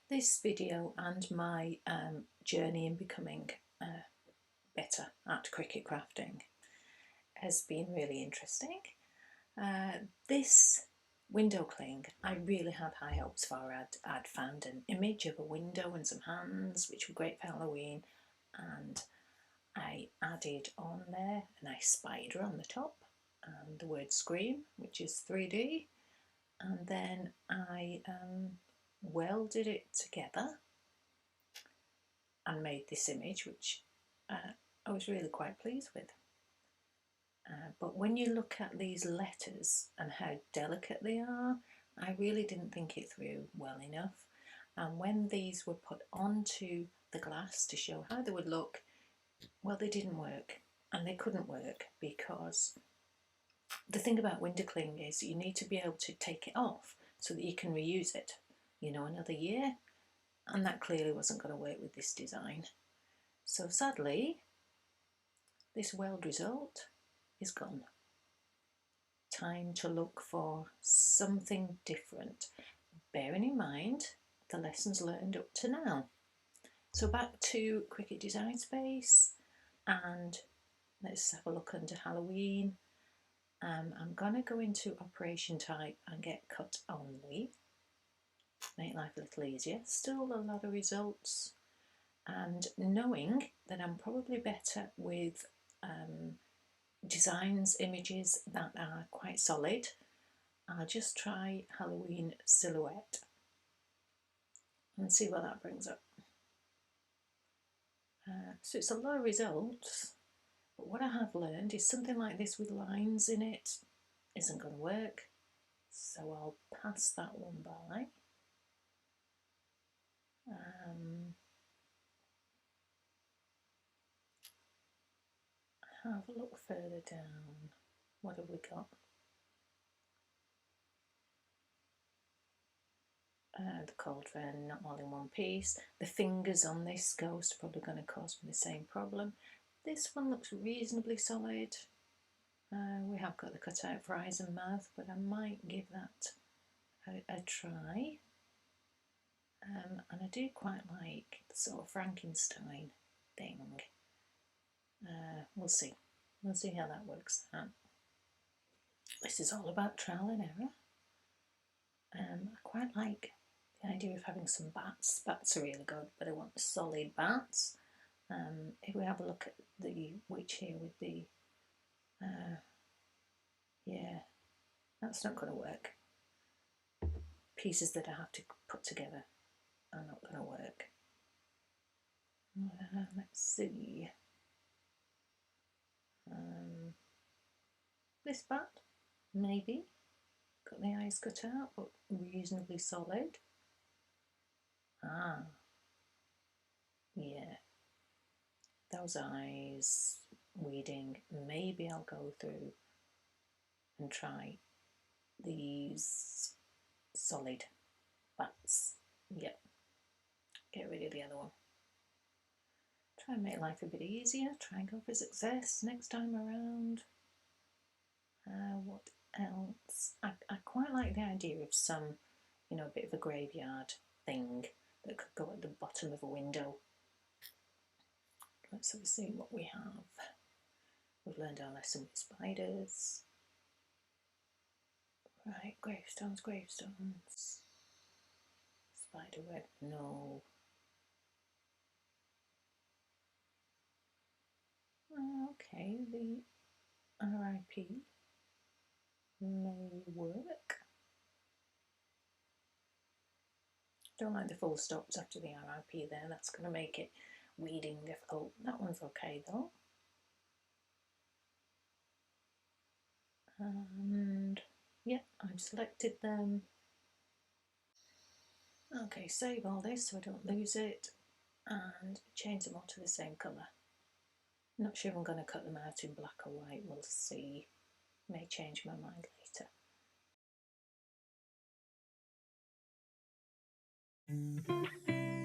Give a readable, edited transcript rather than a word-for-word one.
This video and my journey in becoming better at Cricut crafting has been really interesting. This window cling, I really had high hopes for. I'd found an image of a window and some hands, which were great for Halloween, and I added on there a nice spider on the top and the word Scream, which is 3D, and then I welded it together and made this image, which I was really quite pleased with. But when you look at these letters and how delicate they are, I really didn't think it through well enough. And when these were put onto the glass to show how they would look, well, they didn't work. And they couldn't work because the thing about window cling is you need to be able to take it off so that you can reuse it, you know, another year. And that clearly wasn't going to work with this design. So sadly, this weld result is gone. Time to look for something different, bearing in mind the lessons learned up to now. So back to Cricut Design Space, and let's have a look under Halloween. I'm going to go into operation type and get cut only, make life a little easier. Still a lot of results, and knowing that I'm probably better with designs, images that are quite solid, I'll just try Halloween silhouette and see what that brings up. So it's a lot of results, but what I have learned is something like this with lines in it isn't going to work, so I'll pass that one by. Have a look further down. What have we got? The cauldron, not all in one piece. The fingers on this ghost are probably going to cause me the same problem. This one looks reasonably solid. We have got the cutout for eyes and mouth, but I might give that a try. And I do quite like the sort of Frankenstein thing. We'll see. We'll see how that works out. This is all about trial and error. I quite like the idea of having some bats. Bats are really good, but I want solid bats. If we have a look at the witch here with the, yeah, that's not going to work. Pieces that I have to put together are not going to work. Let's see. This bat, maybe. Got the eyes cut out, but reasonably solid. Ah, yeah. Those eyes, weeding. Maybe I'll go through and try these solid bats. Yep. Get rid of the other one. Try and make life a bit easier. Try and go for success next time around. What else? I quite like the idea of some, you know, a bit of a graveyard thing that could go at the bottom of a window. Let's have a see what we have. We've learned our lesson with spiders. Right, gravestones, gravestones. Spider web, no. Okay, the RIP may work. Don't like the full stops after the RIP there, that's going to make it weeding difficult. That one's okay though. And yeah, I've selected them. Okay, save all this so I don't lose it and change them all to the same colour. Not sure if I'm going to cut them out in black or white, we'll see. May change my mind later.